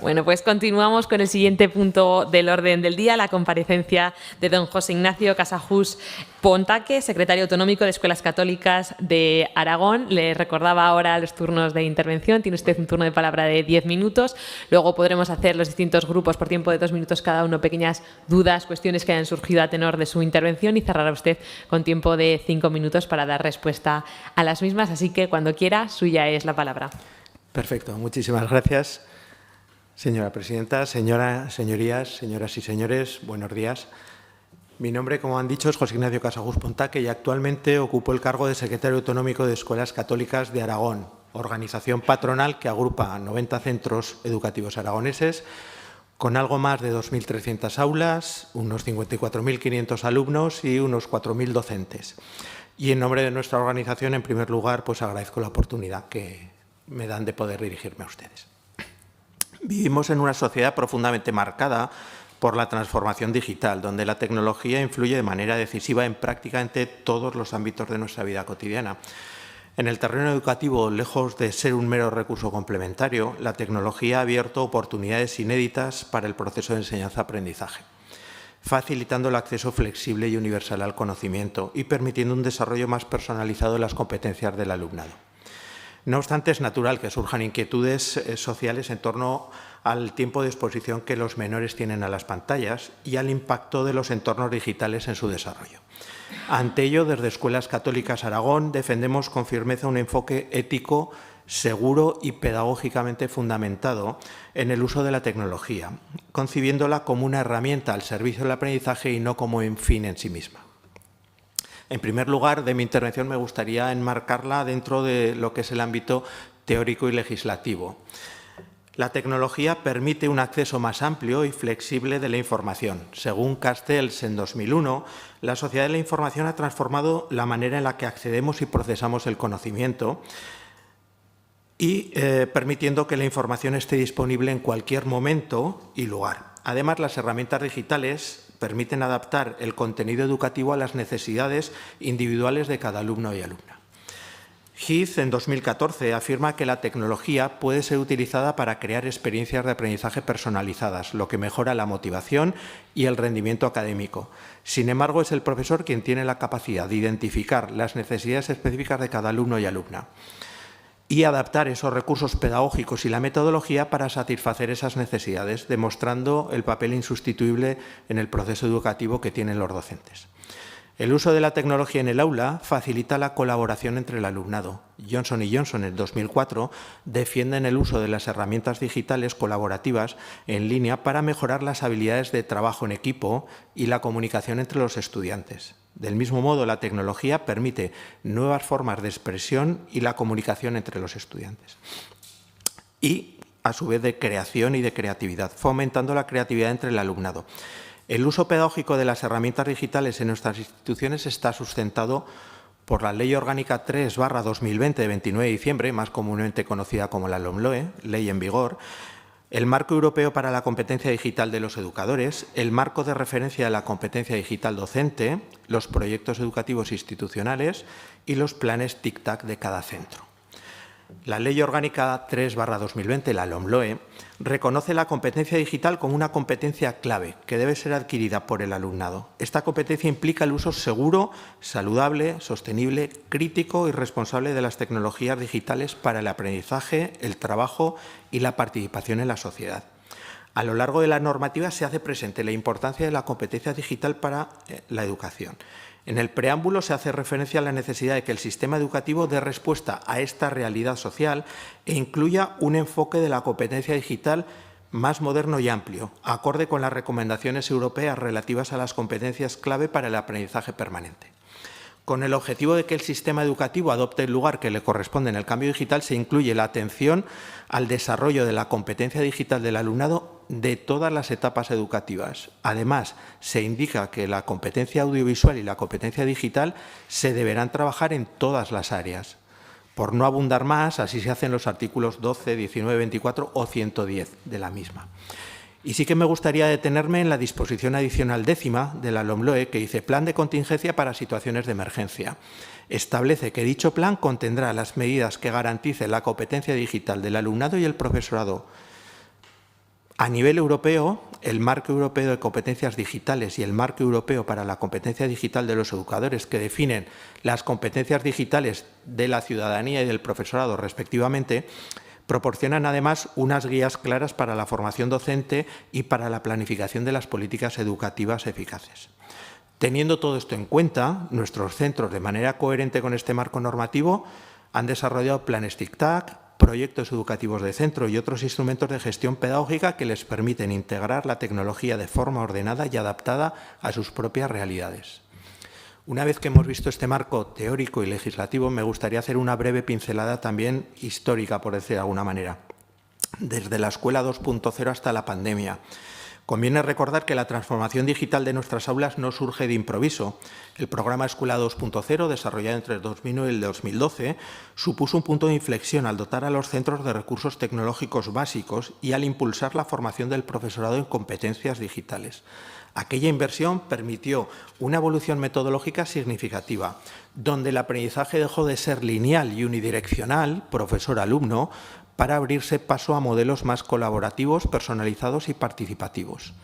Bueno, pues continuamos con el siguiente punto del orden del día, la comparecencia de don José Ignacio Casajús Pontaque, secretario autonómico de Escuelas Católicas de Aragón. Le recordaba ahora los turnos de intervención. Tiene usted un turno de palabra de 10 minutos. Luego podremos hacer los distintos grupos por tiempo de 2 minutos cada uno, pequeñas dudas, cuestiones que hayan surgido a tenor de su intervención, y cerrará usted con tiempo de 5 minutos para dar respuesta a las mismas. Así que cuando quiera, suya es la palabra. Perfecto. Muchísimas gracias, señora presidenta. Señorías, señoras y señores, buenos días. Mi nombre, como han dicho, es José Ignacio Casajús Pontaque y actualmente ocupo el cargo de secretario autonómico de Escuelas Católicas de Aragón, organización patronal que agrupa 90 centros educativos aragoneses con algo más de 2.300 aulas, unos 54.500 alumnos y unos 4.000 docentes. Y en nombre de nuestra organización, en primer lugar, pues agradezco la oportunidad que me dan de poder dirigirme a ustedes. Vivimos en una sociedad profundamente marcada por la transformación digital, donde la tecnología influye de manera decisiva en prácticamente todos los ámbitos de nuestra vida cotidiana. En el terreno educativo, lejos de ser un mero recurso complementario, la tecnología ha abierto oportunidades inéditas para el proceso de enseñanza-aprendizaje, facilitando el acceso flexible y universal al conocimiento y permitiendo un desarrollo más personalizado de las competencias del alumnado. No obstante, es natural que surjan inquietudes sociales en torno al tiempo de exposición que los menores tienen a las pantallas y al impacto de los entornos digitales en su desarrollo. Ante ello, desde Escuelas Católicas Aragón defendemos con firmeza un enfoque ético, seguro y pedagógicamente fundamentado en el uso de la tecnología, concibiéndola como una herramienta al servicio del aprendizaje y no como un fin en sí misma. En primer lugar, de mi intervención me gustaría enmarcarla dentro de lo que es el ámbito teórico y legislativo. La tecnología permite un acceso más amplio y flexible de la información. Según Castells en 2001, la sociedad de la información ha transformado la manera en la que accedemos y procesamos el conocimiento y permitiendo que la información esté disponible en cualquier momento y lugar. Además, las herramientas digitales permiten adaptar el contenido educativo a las necesidades individuales de cada alumno y alumna. Heath, en 2014, afirma que la tecnología puede ser utilizada para crear experiencias de aprendizaje personalizadas, lo que mejora la motivación y el rendimiento académico. Sin embargo, es el profesor quien tiene la capacidad de identificar las necesidades específicas de cada alumno y alumna y adaptar esos recursos pedagógicos y la metodología para satisfacer esas necesidades, demostrando el papel insustituible en el proceso educativo que tienen los docentes. El uso de la tecnología en el aula facilita la colaboración entre el alumnado. Johnson y Johnson, en 2004, defienden el uso de las herramientas digitales colaborativas en línea para mejorar las habilidades de trabajo en equipo y la comunicación entre los estudiantes. Del mismo modo, la tecnología permite nuevas formas de expresión y la comunicación entre los estudiantes. Y, a su vez, de creación y de creatividad, fomentando la creatividad entre el alumnado. El uso pedagógico de las herramientas digitales en nuestras instituciones está sustentado por la Ley Orgánica 3/2020 de 29 de diciembre, más comúnmente conocida como la LOMLOE, ley en vigor, el Marco Europeo para la Competencia Digital de los Educadores, el Marco de Referencia de la Competencia Digital Docente, los proyectos educativos institucionales y los planes TIC-TAC de cada centro. La Ley Orgánica 3/2020, la LOMLOE, reconoce la competencia digital como una competencia clave que debe ser adquirida por el alumnado. Esta competencia implica el uso seguro, saludable, sostenible, crítico y responsable de las tecnologías digitales para el aprendizaje, el trabajo y la participación en la sociedad. A lo largo de la normativa se hace presente la importancia de la competencia digital para la educación. En el preámbulo se hace referencia a la necesidad de que el sistema educativo dé respuesta a esta realidad social e incluya un enfoque de la competencia digital más moderno y amplio, acorde con las recomendaciones europeas relativas a las competencias clave para el aprendizaje permanente. Con el objetivo de que el sistema educativo adopte el lugar que le corresponde en el cambio digital, se incluye la atención al desarrollo de la competencia digital del alumnado de todas las etapas educativas. Además, se indica que la competencia audiovisual y la competencia digital se deberán trabajar en todas las áreas. Por no abundar más, así se hacen los artículos 12, 19, 24 o 110 de la misma. Y sí que me gustaría detenerme en la disposición adicional 10ª de la LOMLOE, que dice Plan de contingencia para situaciones de emergencia. Establece que dicho plan contendrá las medidas que garanticen la competencia digital del alumnado y el profesorado A nivel europeo, el Marco Europeo de Competencias Digitales y el Marco Europeo para la Competencia Digital de los Educadores, que definen las competencias digitales de la ciudadanía y del profesorado respectivamente, proporcionan además unas guías claras para la formación docente y para la planificación de las políticas educativas eficaces. Teniendo todo esto en cuenta, nuestros centros, de manera coherente con este marco normativo, han desarrollado planes TIC-TAC, proyectos educativos de centro y otros instrumentos de gestión pedagógica que les permiten integrar la tecnología de forma ordenada y adaptada a sus propias realidades. Una vez que hemos visto este marco teórico y legislativo, me gustaría hacer una breve pincelada también histórica, por decir de alguna manera, desde la Escuela 2.0 hasta la pandemia. Conviene recordar que la transformación digital de nuestras aulas no surge de improviso. El programa Escuela 2.0, desarrollado entre el 2009 y el 2012, supuso un punto de inflexión al dotar a los centros de recursos tecnológicos básicos y al impulsar la formación del profesorado en competencias digitales. Aquella inversión permitió una evolución metodológica significativa, donde el aprendizaje dejó de ser lineal y unidireccional, profesor-alumno, para abrirse paso a modelos más colaborativos, personalizados y participativos.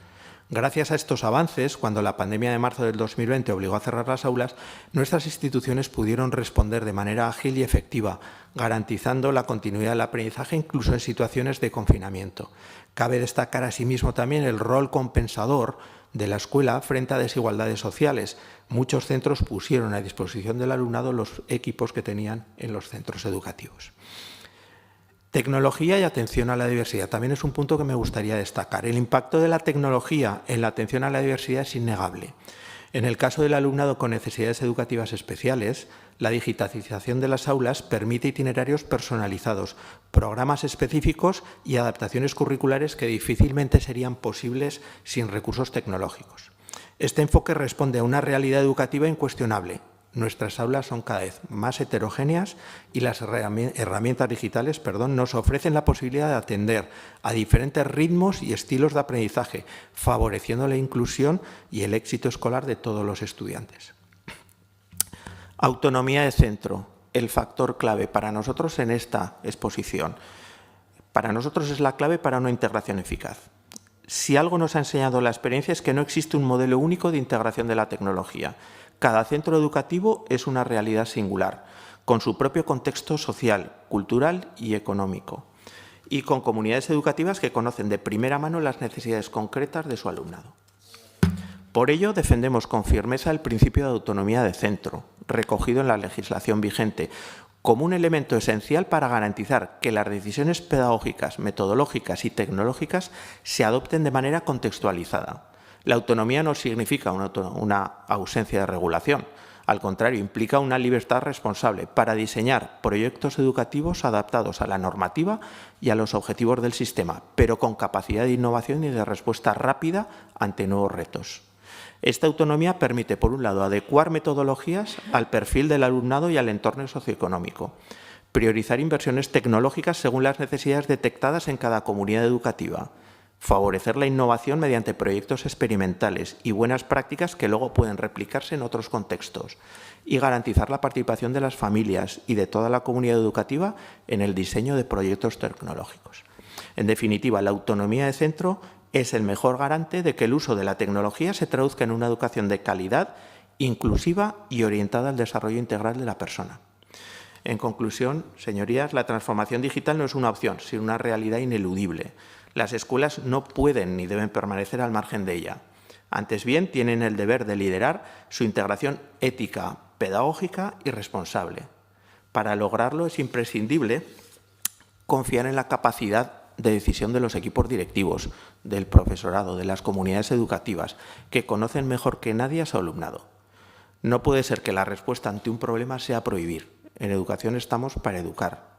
Gracias a estos avances, cuando la pandemia de marzo del 2020 obligó a cerrar las aulas, nuestras instituciones pudieron responder de manera ágil y efectiva, garantizando la continuidad del aprendizaje incluso en situaciones de confinamiento. Cabe destacar asimismo también el rol compensador de la escuela frente a desigualdades sociales. Muchos centros pusieron a disposición del alumnado los equipos que tenían en los centros educativos. Tecnología y atención a la diversidad. También es un punto que me gustaría destacar. El impacto de la tecnología en la atención a la diversidad es innegable. En el caso del alumnado con necesidades educativas especiales, la digitalización de las aulas permite itinerarios personalizados, programas específicos y adaptaciones curriculares que difícilmente serían posibles sin recursos tecnológicos. Este enfoque responde a una realidad educativa incuestionable. Nuestras aulas son cada vez más heterogéneas y las herramientas digitales nos ofrecen la posibilidad de atender a diferentes ritmos y estilos de aprendizaje, favoreciendo la inclusión y el éxito escolar de todos los estudiantes. Autonomía de centro, el factor clave para nosotros en esta exposición. Para nosotros es la clave para una integración eficaz. Si algo nos ha enseñado la experiencia es que no existe un modelo único de integración de la tecnología. Cada centro educativo es una realidad singular, con su propio contexto social, cultural y económico, y con comunidades educativas que conocen de primera mano las necesidades concretas de su alumnado. Por ello, defendemos con firmeza el principio de autonomía de centro, recogido en la legislación vigente, como un elemento esencial para garantizar que las decisiones pedagógicas, metodológicas y tecnológicas se adopten de manera contextualizada. La autonomía no significa una ausencia de regulación. Al contrario, implica una libertad responsable para diseñar proyectos educativos adaptados a la normativa y a los objetivos del sistema, pero con capacidad de innovación y de respuesta rápida ante nuevos retos. Esta autonomía permite, por un lado, adecuar metodologías al perfil del alumnado y al entorno socioeconómico, priorizar inversiones tecnológicas según las necesidades detectadas en cada comunidad educativa, favorecer la innovación mediante proyectos experimentales y buenas prácticas que luego pueden replicarse en otros contextos y garantizar la participación de las familias y de toda la comunidad educativa en el diseño de proyectos tecnológicos. En definitiva, la autonomía de centro es el mejor garante de que el uso de la tecnología se traduzca en una educación de calidad, inclusiva y orientada al desarrollo integral de la persona. En conclusión, señorías, la transformación digital no es una opción, sino una realidad ineludible. Las escuelas no pueden ni deben permanecer al margen de ella. Antes bien, tienen el deber de liderar su integración ética, pedagógica y responsable. Para lograrlo es imprescindible confiar en la capacidad de decisión de los equipos directivos, del profesorado, de las comunidades educativas, que conocen mejor que nadie a su alumnado. No puede ser que la respuesta ante un problema sea prohibir. En educación estamos para educar.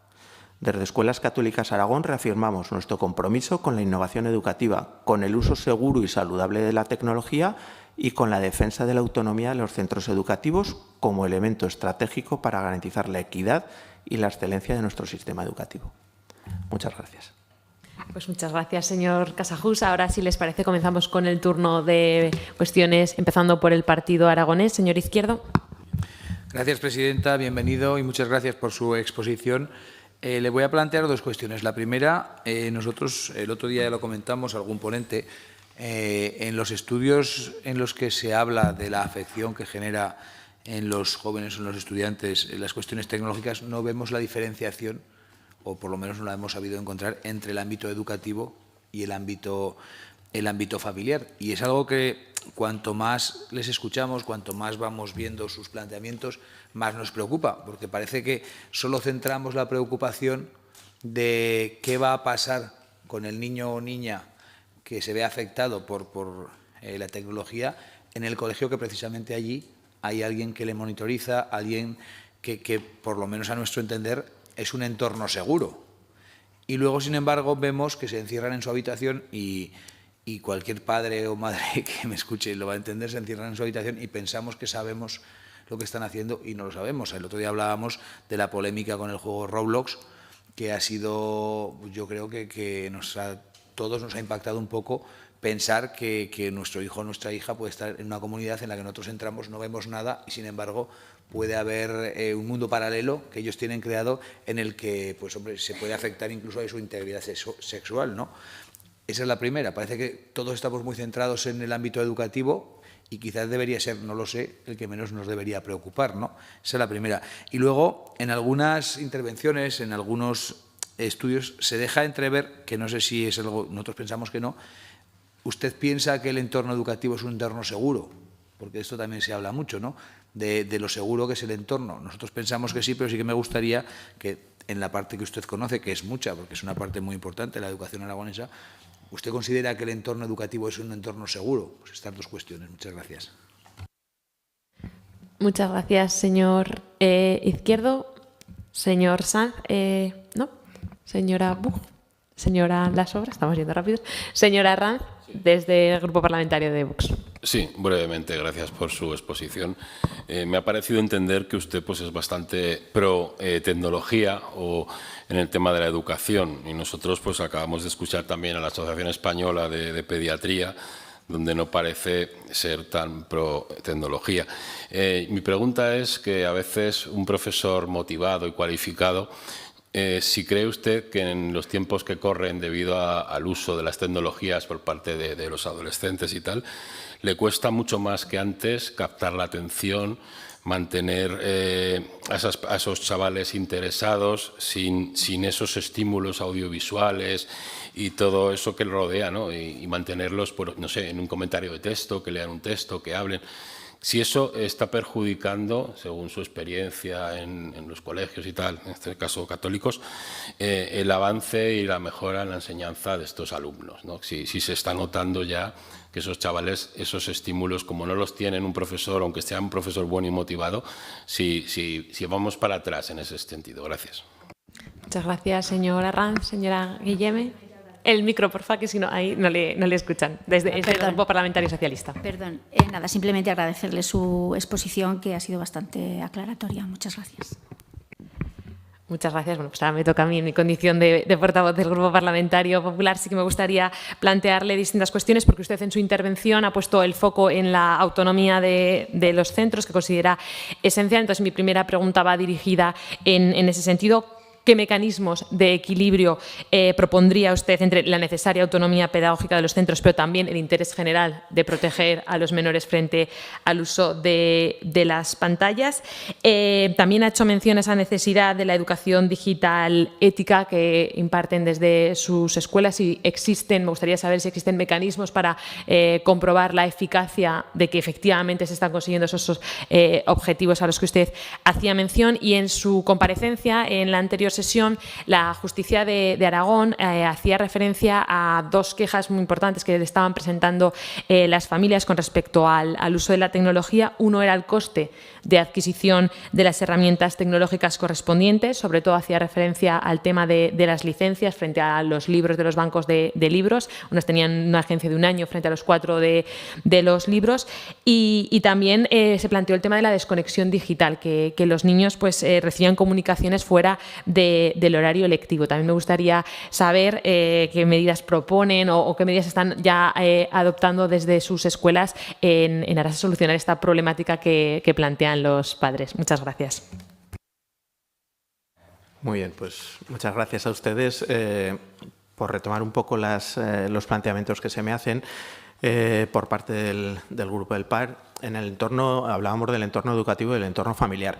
Desde Escuelas Católicas Aragón reafirmamos nuestro compromiso con la innovación educativa, con el uso seguro y saludable de la tecnología y con la defensa de la autonomía de los centros educativos como elemento estratégico para garantizar la equidad y la excelencia de nuestro sistema educativo. Muchas gracias. Pues muchas gracias, señor Casajús. Ahora, si les parece, comenzamos con el turno de cuestiones, empezando por el Partido Aragonés. Señor Izquierdo. Gracias, presidenta. Bienvenido y muchas gracias por su exposición. Le voy a plantear dos cuestiones. La primera, nosotros el otro día ya lo comentamos, algún ponente, en los estudios en los que se habla de la afección que genera en los jóvenes o en los estudiantes las cuestiones tecnológicas, no vemos la diferenciación, o por lo menos no la hemos sabido encontrar, entre el ámbito educativo y el ámbito familiar. Y es algo que cuanto más les escuchamos, cuanto más vamos viendo sus planteamientos, más nos preocupa, porque parece que solo centramos la preocupación de qué va a pasar con el niño o niña que se ve afectado por la tecnología en el colegio, que precisamente allí hay alguien que le monitoriza, alguien que por lo menos a nuestro entender, es un entorno seguro. Y luego, sin embargo, vemos que se encierran en su habitación y cualquier padre o madre que me escuche lo va a entender, se encierran en su habitación y pensamos que sabemos lo que están haciendo y no lo sabemos. El otro día hablábamos de la polémica con el juego Roblox, que ha sido, yo creo que todos nos ha impactado un poco pensar que nuestro hijo o nuestra hija puede estar en una comunidad en la que nosotros entramos, no vemos nada y, sin embargo, puede haber un mundo paralelo que ellos tienen creado en el que, pues, hombre, se puede afectar incluso a su integridad sexual, ¿no? Esa es la primera. Parece que todos estamos muy centrados en el ámbito educativo y quizás debería ser, no lo sé, el que menos nos debería preocupar, ¿no? Esa es la primera. Y luego, en algunas intervenciones, en algunos estudios, se deja entrever, que no sé si es algo, nosotros pensamos que no, usted piensa que el entorno educativo es un entorno seguro, porque de esto también se habla mucho, ¿no? De lo seguro que es el entorno. Nosotros pensamos que sí, pero sí que me gustaría que en la parte que usted conoce, que es mucha, porque es una parte muy importante, la educación aragonesa, ¿usted considera que el entorno educativo es un entorno seguro? Pues estas dos cuestiones. Muchas gracias. Muchas gracias, señor Izquierdo. Señor Sanz, ¿no? Señora Bug, señora Lasobra, estamos yendo rápidos. Señora Ranz, desde el Grupo Parlamentario de Vox. Sí, brevemente, gracias por su exposición. Me ha parecido entender que usted, pues, es bastante pro tecnología o en el tema de la educación, y nosotros, pues, acabamos de escuchar también a la Asociación Española de Pediatría, donde no parece ser tan pro tecnología. Mi pregunta es que a veces un profesor motivado y cualificado, si cree usted que en los tiempos que corren, debido al uso de las tecnologías por parte de los adolescentes y tal, le cuesta mucho más que antes captar la atención, mantener a esos chavales interesados sin esos estímulos audiovisuales y todo eso que le rodea, ¿no? Y mantenerlos, no sé, en un comentario de texto, que lean un texto, que hablen. Si eso está perjudicando, según su experiencia en los colegios y tal, en este caso católicos, el avance y la mejora en la enseñanza de estos alumnos, ¿no? Si se está notando ya que esos chavales, esos estímulos, como no los tienen un profesor, aunque sea un profesor bueno y motivado, si vamos para atrás en ese sentido. Gracias. Muchas gracias, señora Ranz. Señora Guilleme. El micro, porfa, que si no, ahí no le escuchan, desde el Grupo Parlamentario Socialista. Perdón, nada, simplemente agradecerle su exposición, que ha sido bastante aclaratoria. Muchas gracias. Muchas gracias. Bueno, pues ahora me toca a mí, en mi condición de portavoz del Grupo Parlamentario Popular. Sí que me gustaría plantearle distintas cuestiones, porque usted en su intervención ha puesto el foco en la autonomía de los centros, que considera esencial. Entonces, mi primera pregunta va dirigida en ese sentido. ¿Qué mecanismos de equilibrio propondría usted entre la necesaria autonomía pedagógica de los centros, pero también el interés general de proteger a los menores frente al uso de las pantallas? También ha hecho mención a esa necesidad de la educación digital ética que imparten desde sus escuelas. Si existen, me gustaría saber si existen mecanismos para comprobar la eficacia de que efectivamente se están consiguiendo esos objetivos a los que usted hacía mención. Y en su comparecencia en la anterior sesión, la Justicia de Aragón hacía referencia a dos quejas muy importantes que le estaban presentando las familias con respecto al uso de la tecnología. Uno era el coste de adquisición de las herramientas tecnológicas correspondientes, sobre todo hacía referencia al tema de las licencias frente a los libros de los bancos de libros. Unos tenían una agencia de 1 año frente a los 4 de los libros. Y también se planteó el tema de la desconexión digital, que los niños, pues, recibían comunicaciones fuera del horario lectivo. También me gustaría saber qué medidas proponen o qué medidas están ya adoptando desde sus escuelas en aras de solucionar esta problemática que plantean los padres. Muchas gracias. Muy bien, pues muchas gracias a ustedes por retomar un poco los planteamientos que se me hacen por parte del Grupo del PAR. En el entorno, hablábamos del entorno educativo y del entorno familiar.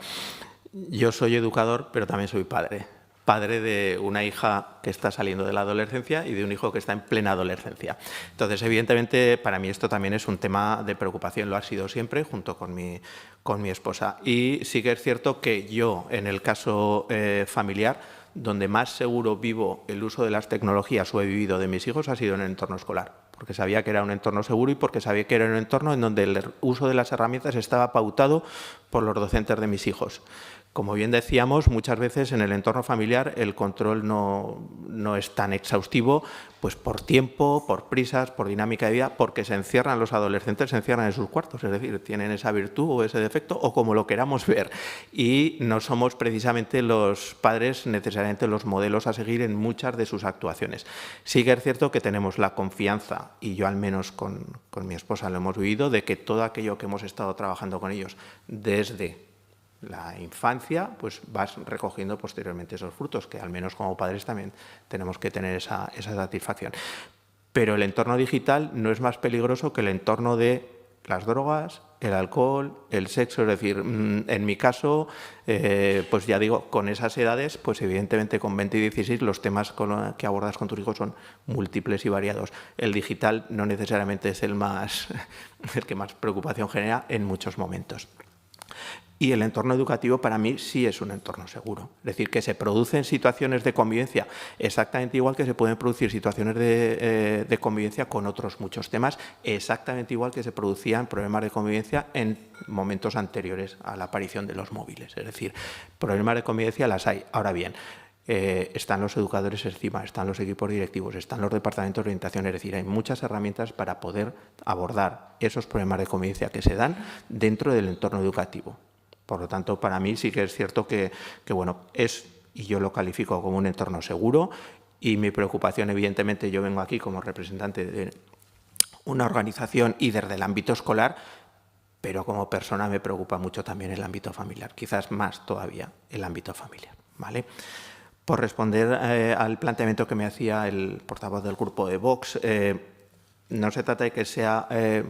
Yo soy educador, pero también soy padre. Padre de una hija que está saliendo de la adolescencia y de un hijo que está en plena adolescencia. Entonces, evidentemente, para mí esto también es un tema de preocupación, lo ha sido siempre, junto con mi esposa. Y sí que es cierto que yo, en el caso familiar, donde más seguro vivo el uso de las tecnologías o he vivido de mis hijos ha sido en el entorno escolar, porque sabía que era un entorno seguro y porque sabía que era un entorno en donde el uso de las herramientas estaba pautado por los docentes de mis hijos. Como bien decíamos, muchas veces en el entorno familiar el control no es tan exhaustivo, pues por tiempo, por prisas, por dinámica de vida, porque se encierran los adolescentes, se encierran en sus cuartos, es decir, tienen esa virtud o ese defecto o como lo queramos ver. Y no somos precisamente los padres necesariamente los modelos a seguir en muchas de sus actuaciones. Sí que es cierto que tenemos la confianza, y yo al menos con mi esposa lo hemos vivido, de que todo aquello que hemos estado trabajando con ellos desde la infancia, pues vas recogiendo posteriormente esos frutos, que al menos como padres también tenemos que tener esa satisfacción. Pero el entorno digital no es más peligroso que el entorno de las drogas, el alcohol, el sexo. Es decir, en mi caso, pues ya digo, con esas edades, pues evidentemente con 20 y 16 los temas que abordas con tus hijos son múltiples y variados. El digital no necesariamente es el que más preocupación genera en muchos momentos. Y el entorno educativo para mí sí es un entorno seguro. Es decir, que se producen situaciones de convivencia exactamente igual que se pueden producir situaciones de convivencia con otros muchos temas, exactamente igual que se producían problemas de convivencia en momentos anteriores a la aparición de los móviles. Es decir, problemas de convivencia las hay. Ahora bien, están los educadores encima, están los equipos directivos, están los departamentos de orientación, es decir, hay muchas herramientas para poder abordar esos problemas de convivencia que se dan dentro del entorno educativo. Por lo tanto, para mí sí que es cierto que bueno, y yo lo califico como un entorno seguro, y mi preocupación, evidentemente, yo vengo aquí como representante de una organización y desde el ámbito escolar, pero como persona me preocupa mucho también el ámbito familiar, quizás más todavía el ámbito familiar, ¿vale? Por responder al planteamiento que me hacía el portavoz del grupo de Vox, no se trata de que sea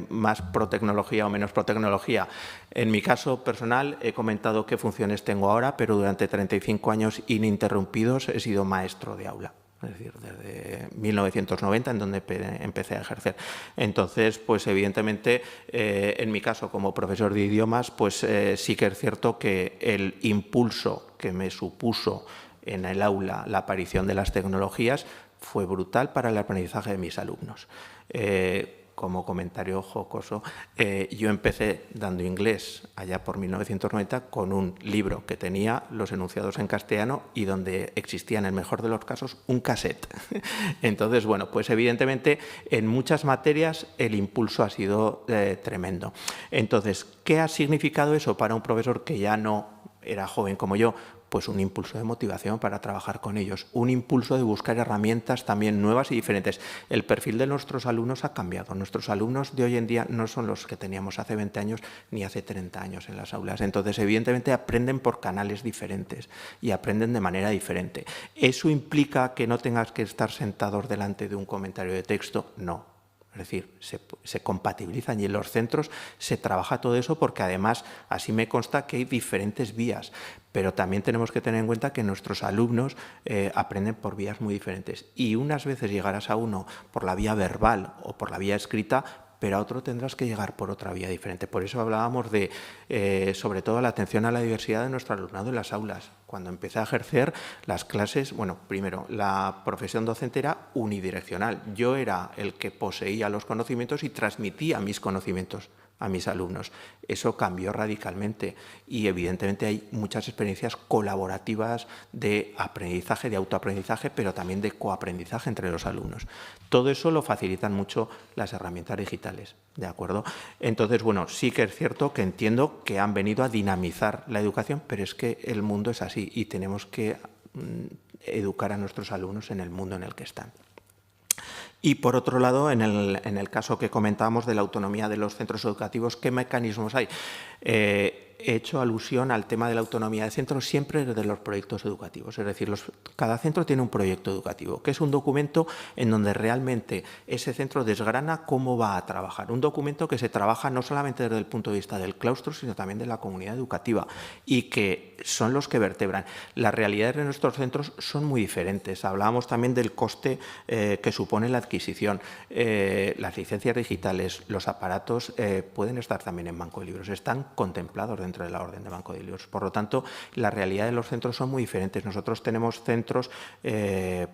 más pro tecnología o menos pro tecnología. En mi caso personal he comentado qué funciones tengo ahora, pero durante 35 años ininterrumpidos he sido maestro de aula. Es decir, desde 1990, en donde empecé a ejercer. Entonces, pues evidentemente, en mi caso como profesor de idiomas, pues sí que es cierto que el impulso que me supuso en el aula la aparición de las tecnologías fue brutal para el aprendizaje de mis alumnos. Como comentario jocoso, yo empecé dando inglés allá por 1990 con un libro que tenía los enunciados en castellano y donde existía, en el mejor de los casos, un cassette. Entonces, bueno, pues evidentemente en muchas materias el impulso ha sido tremendo. Entonces, ¿qué ha significado eso para un profesor que ya no era joven como yo? Pues un impulso de motivación para trabajar con ellos, un impulso de buscar herramientas también nuevas y diferentes. El perfil de nuestros alumnos ha cambiado. Nuestros alumnos de hoy en día no son los que teníamos hace 20 años ni hace 30 años en las aulas. Entonces, evidentemente, aprenden por canales diferentes y aprenden de manera diferente. ¿Eso implica que no tengas que estar sentados delante de un comentario de texto? No. Es decir, se compatibilizan y en los centros se trabaja todo eso porque además así me consta que hay diferentes vías, pero también tenemos que tener en cuenta que nuestros alumnos aprenden por vías muy diferentes y unas veces llegarás a uno por la vía verbal o por la vía escrita, pero a otro tendrás que llegar por otra vía diferente. Por eso hablábamos de, sobre todo, la atención a la diversidad de nuestro alumnado en las aulas. Cuando empecé a ejercer las clases, bueno, primero, la profesión docente era unidireccional. Yo era el que poseía los conocimientos y transmitía mis conocimientos a mis alumnos. Eso cambió radicalmente y evidentemente hay muchas experiencias colaborativas de aprendizaje, de autoaprendizaje, pero también de coaprendizaje entre los alumnos. Todo eso lo facilitan mucho las herramientas digitales, ¿de acuerdo? Entonces, bueno, sí que es cierto que entiendo que han venido a dinamizar la educación, pero es que el mundo es así y tenemos que educar a nuestros alumnos en el mundo en el que están. Y, por otro lado, en el caso que comentábamos de la autonomía de los centros educativos, ¿qué mecanismos hay? he hecho alusión al tema de la autonomía de centros siempre desde los proyectos educativos. Es decir, cada centro tiene un proyecto educativo, que es un documento en donde realmente ese centro desgrana cómo va a trabajar. Un documento que se trabaja no solamente desde el punto de vista del claustro, sino también de la comunidad educativa, y que son los que vertebran. Las realidades de nuestros centros son muy diferentes. Hablábamos también del coste que supone la adquisición. Las licencias digitales, los aparatos pueden estar también en Banco de Libros, están contemplados dentro de la orden de Banco de Libros. Por lo tanto, la realidad de los centros son muy diferentes. Nosotros tenemos centros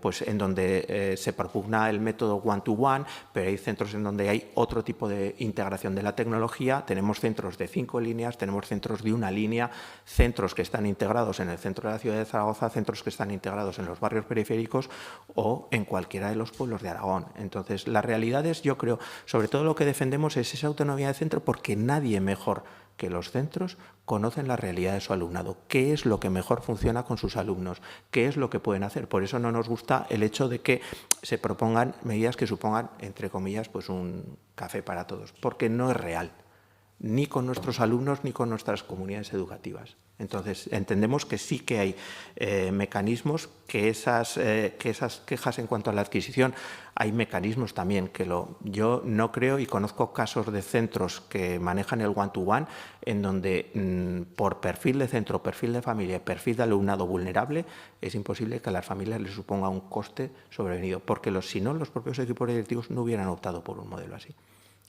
pues en donde se propugna el método one-to-one, pero hay centros en donde hay otro tipo de integración de la tecnología. Tenemos centros de 5 líneas, tenemos centros de 1 línea, centros que están integrados en el centro de la ciudad de Zaragoza, centros que están integrados en los barrios periféricos o en cualquiera de los pueblos de Aragón. Entonces, las realidades, yo creo, sobre todo lo que defendemos es esa autonomía de centro, porque nadie mejor que los centros conocen la realidad de su alumnado, qué es lo que mejor funciona con sus alumnos, qué es lo que pueden hacer. Por eso no nos gusta el hecho de que se propongan medidas que supongan, entre comillas, pues un café para todos, porque no es real, ni con nuestros alumnos ni con nuestras comunidades educativas. Entonces, entendemos que sí que hay mecanismos, que esas quejas en cuanto a la adquisición, hay mecanismos también que yo no creo, y conozco casos de centros que manejan el one-to-one, en donde por perfil de centro, perfil de familia, perfil de alumnado vulnerable, es imposible que a las familias les suponga un coste sobrevenido, porque si no, los propios equipos directivos no hubieran optado por un modelo así.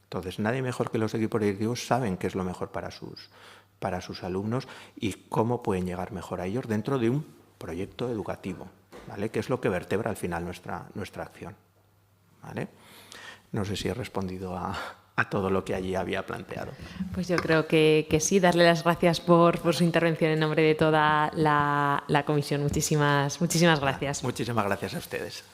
Entonces, nadie mejor que los equipos directivos saben qué es lo mejor para sus alumnos y cómo pueden llegar mejor a ellos dentro de un proyecto educativo, ¿vale? Que es lo que vertebra al final nuestra acción, ¿vale? No sé si he respondido a todo lo que allí había planteado. Pues yo creo que sí. Darle las gracias por su intervención en nombre de toda la comisión. Muchísimas gracias. Muchísimas gracias a ustedes.